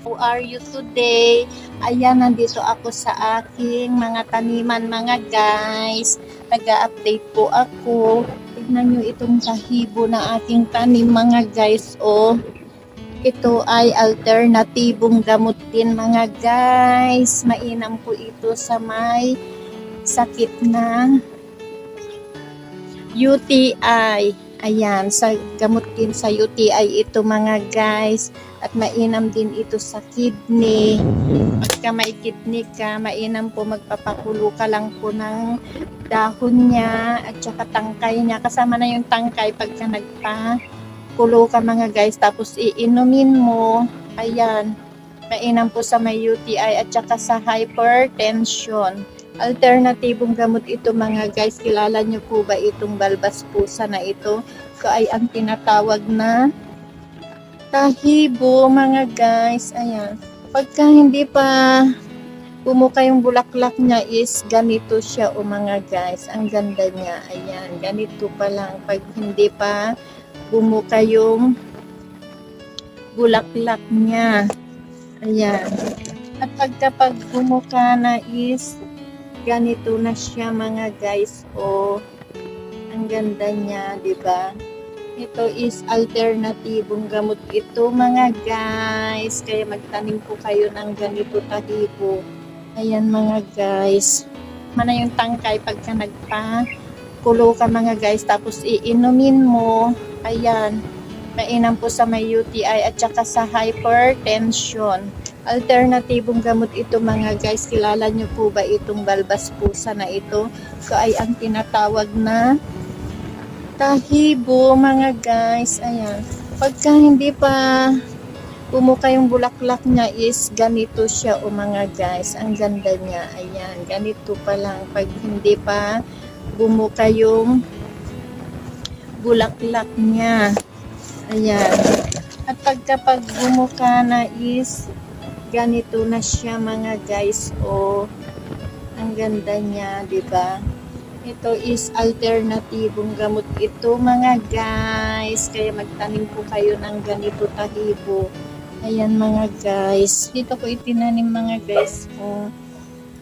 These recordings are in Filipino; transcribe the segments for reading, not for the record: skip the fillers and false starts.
How are you today? Ayan, nandito ako sa aking mga taniman mga guys. Nag-update po ako. Tignan nyo itong tahibo na aking tanim mga guys. Oh, ito ay alternatibong gamot din mga guys. Mainam po ito sa may sakit na UTI. Ayan, sa gamot din sa UTI ito mga guys. At mainam din ito sa kidney. Pagka may kidney ka, mainam po magpapakulo ka lang po ng dahon niya at saka tangkay niya. Kasama na yung tangkay pagka nagpakulo ka mga guys. Tapos iinumin mo. Ayan, mainam po sa may UTI at saka sa hypertension. Alternatibong gamot ito mga guys. Kilala nyo po ba itong balbas pusa na ito? So ay ang tinatawag na tahibo mga guys. Ayan. Pagka hindi pa bumuka yung bulaklak niya is ganito siya o mga guys. Ang ganda niya. Ayan. Ganito pa lang. Pag hindi pa bumuka yung bulaklak niya. Ayan. At pag bumuka na is ganito na siya mga guys. O ang ganda niya, di ba? Ito is alternatibong gamot ito mga guys. Kaya magtanim po kayo ng ganito tahibo. Ayan mga guys. Mana yung tangkay pagka nagpakulo ka mga guys. Tapos iinumin mo. Ayan. Mainam po sa may UTI at saka sa hypertension. Alternatibong gamot ito mga guys. Kilala nyo po ba itong balbas pusa na ito? So ay ang tinatawag na tahibo mga guys. Ayan. Pagka hindi pa bumuka yung bulaklak niya is ganito siya o mga guys. Ang ganda niya. Ayan. Ganito pa lang. Pag hindi pa bumuka yung bulaklak niya. Ayan. At pag bumuka na is ganito na siya mga guys. O ang ganda niya, di ba? Ito is alternatibong gamot ito mga guys. Kaya magtanim po kayo ng ganito tahibo. Ayan mga guys. Dito ko itinanim mga guys. O,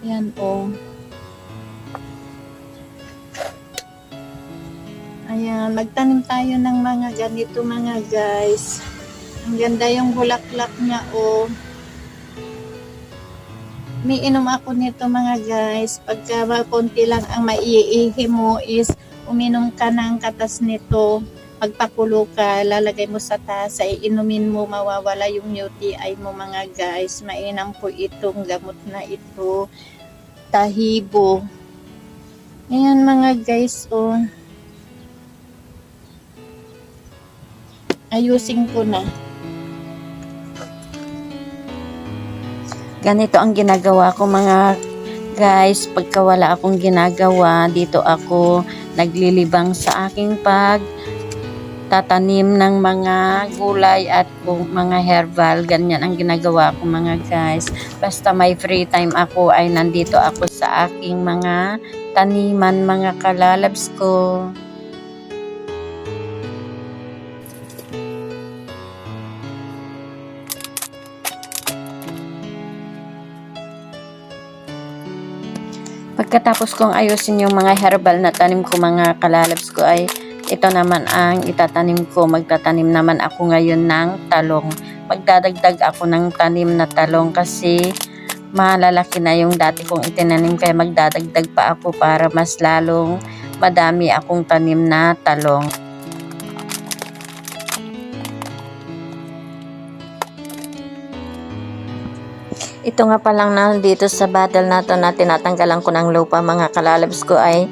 ayan o. Ayan, magtanim tayo ng mga ganito mga guys. Ang ganda yung bulaklak niya o. Umiinom ako nito mga guys. Pagka konti lang ang maiihi mo is uminom ka ng katas nito. Pagpakulo ka, lalagay mo sa tasa, iinumin mo, mawawala yung UTI mo mga guys. Mainam po itong gamot na ito. Tahibo. Ayan mga guys oh. Ayusin ko na. Ganito ang ginagawa ko mga guys, pagka wala akong ginagawa, dito ako naglilibang sa aking tatanim ng mga gulay at mga herbal. Ganyan ang ginagawa ko mga guys. Basta may free time ako ay nandito ako sa aking mga taniman mga kalalabs ko. Pagkatapos kong ayusin yung mga herbal na tanim ko mga kalalabs ko ay ito naman ang itatanim ko. Magtatanim naman ako ngayon ng talong. Magdadagdag ako ng tanim na talong kasi malalaki na yung dati kong itinanim kaya magdadagdag pa ako para mas lalong madami akong tanim na talong. Ito nga palang nandito sa bottle na to na tinatanggalan ko ng lupa mga kalalabs ko ay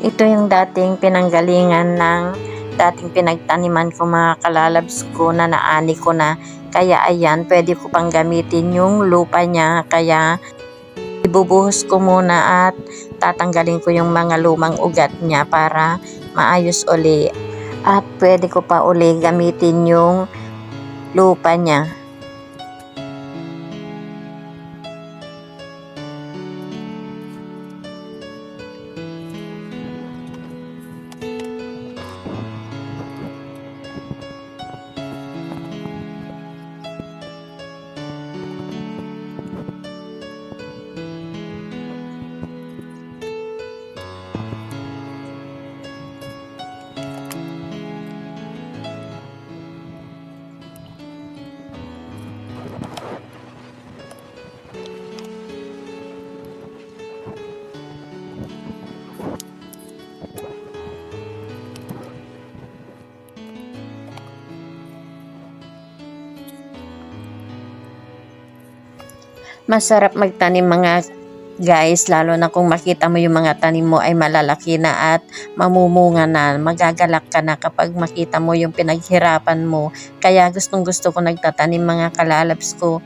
ito yung dating pinanggalingan ng dating pinagtaniman ko mga kalalabs ko na naani ko na. Kaya ayan, pwede ko pang gamitin yung lupa niya. Kaya ibubuhos ko muna at tatanggalin ko yung mga lumang ugat niya para maayos uli. At pwede ko pa uli gamitin yung lupa niya. Masarap magtanim mga guys, lalo na kung makita mo yung mga tanim mo ay malalaki na at mamumunga na, magagalak ka na kapag makita mo yung pinaghirapan mo. Kaya gustong gusto ko nagtatanim mga kalalabs ko.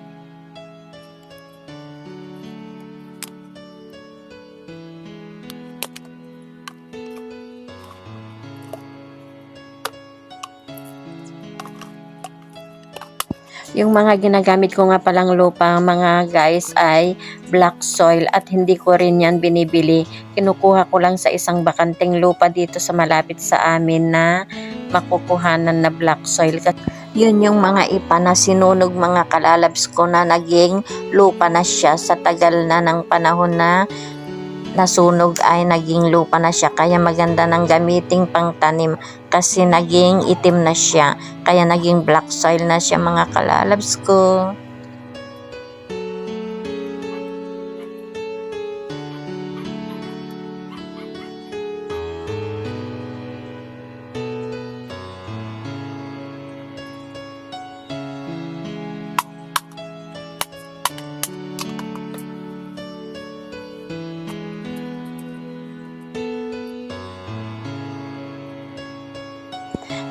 Yung mga ginagamit ko nga palang lupa mga guys ay black soil at hindi ko rin yan binibili. Kinukuha ko lang sa isang bakanteng lupa dito sa malapit sa amin na makukuhanan na black soil. Yun yung mga ipa na sinunog mga kalalabs ko na naging lupa na siya sa tagal na ng panahon na nasunog ay naging lupa na siya, kaya maganda ng gamiting pangtanim kasi naging itim na siya, kaya naging black soil na siya mga kalalabs ko.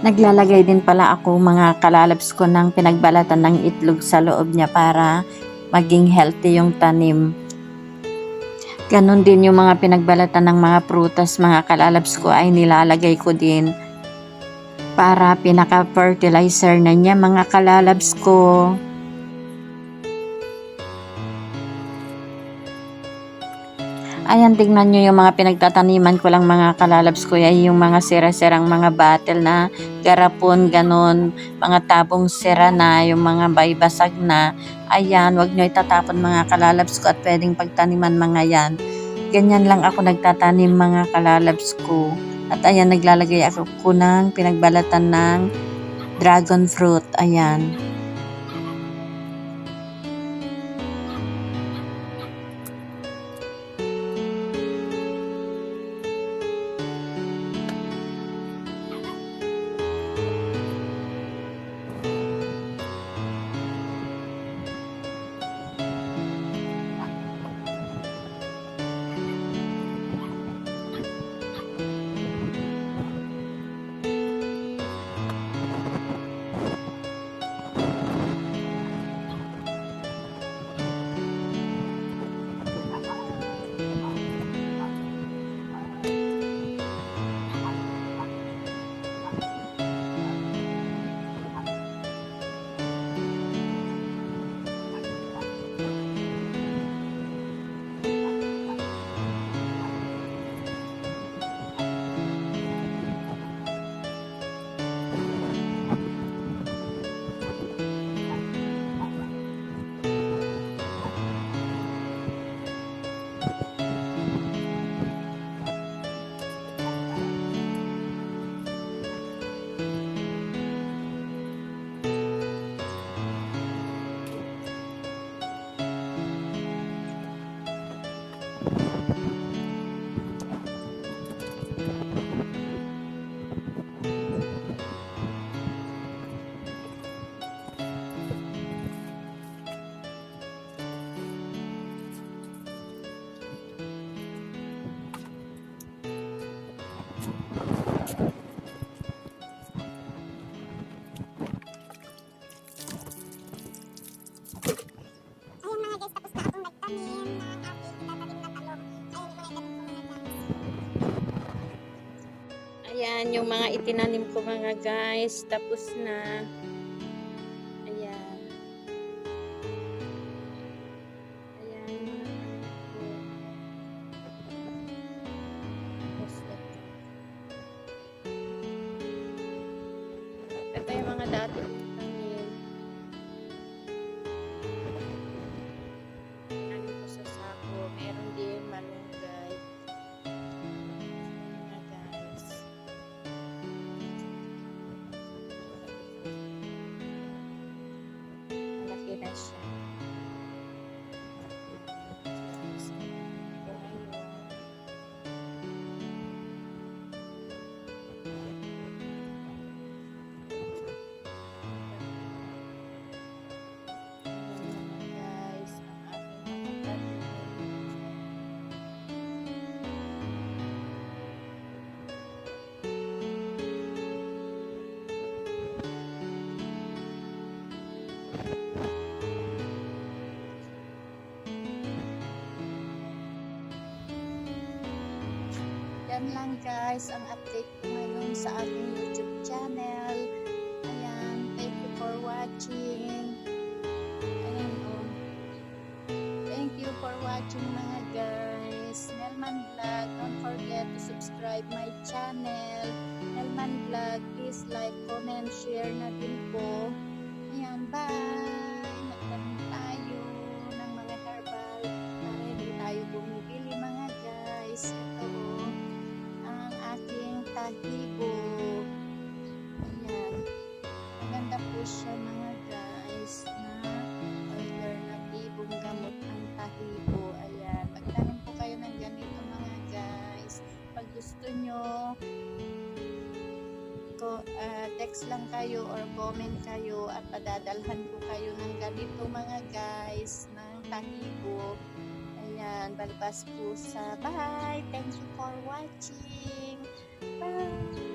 Naglalagay din pala ako mga kalalabs ko ng pinagbalatan ng itlog sa loob niya para maging healthy yung tanim. Ganon din yung mga pinagbalatan ng mga prutas mga kalalabs ko ay nilalagay ko din para pinaka-fertilizer na niya mga kalalabs ko. Ayan, tingnan nyo yung mga pinagtataniman ko lang mga kalalabs ko, ay yung mga sira-sirang mga bottle na garapon, ganon, mga tabong sira na, yung mga baybasag na. Ayan, wag nyo itatapon mga kalalabs ko at pwedeng pagtaniman mga yan. Ganyan lang ako nagtatanim mga kalalabs ko. At ayan, naglalagay ako ng pinagbalatan ng dragon fruit. Ayan. Ayan, yung mga itinanim ko mga guys, tapos na. Ayan. Ayan, yung mga tanim ko. Tapos ito. Ito yung mga dati kong tanim. Tanim ko sa sako. Meron din malunggay. Mga guys. Malaki na siya. Guys, ang aking Yan lang guys ang update ko ngayon sa aking YouTube channel. Ayan, thank you for watching. Ayan oh. Thank you for watching mga guys. Nelman Vlog, don't forget to subscribe my channel. Nelman Vlog, please like, comment, share na din po. Ayan, bye! Nagtanong tayo ng mga herbal para hindi tayo bumibili mga guys. Ito ang aking tahibo. Ayan. Maganda po siya mga guys na alternatibong gamot ang tahibo. Ayan. Magtanim po kayo ng ganito mga guys. Pag gusto nyo, text lang kayo or comment kayo at padadalhan ko kayo ng ganito mga guys ng tahibo. Ayan, balbas pusa. Bye! Thank you for watching. Bye!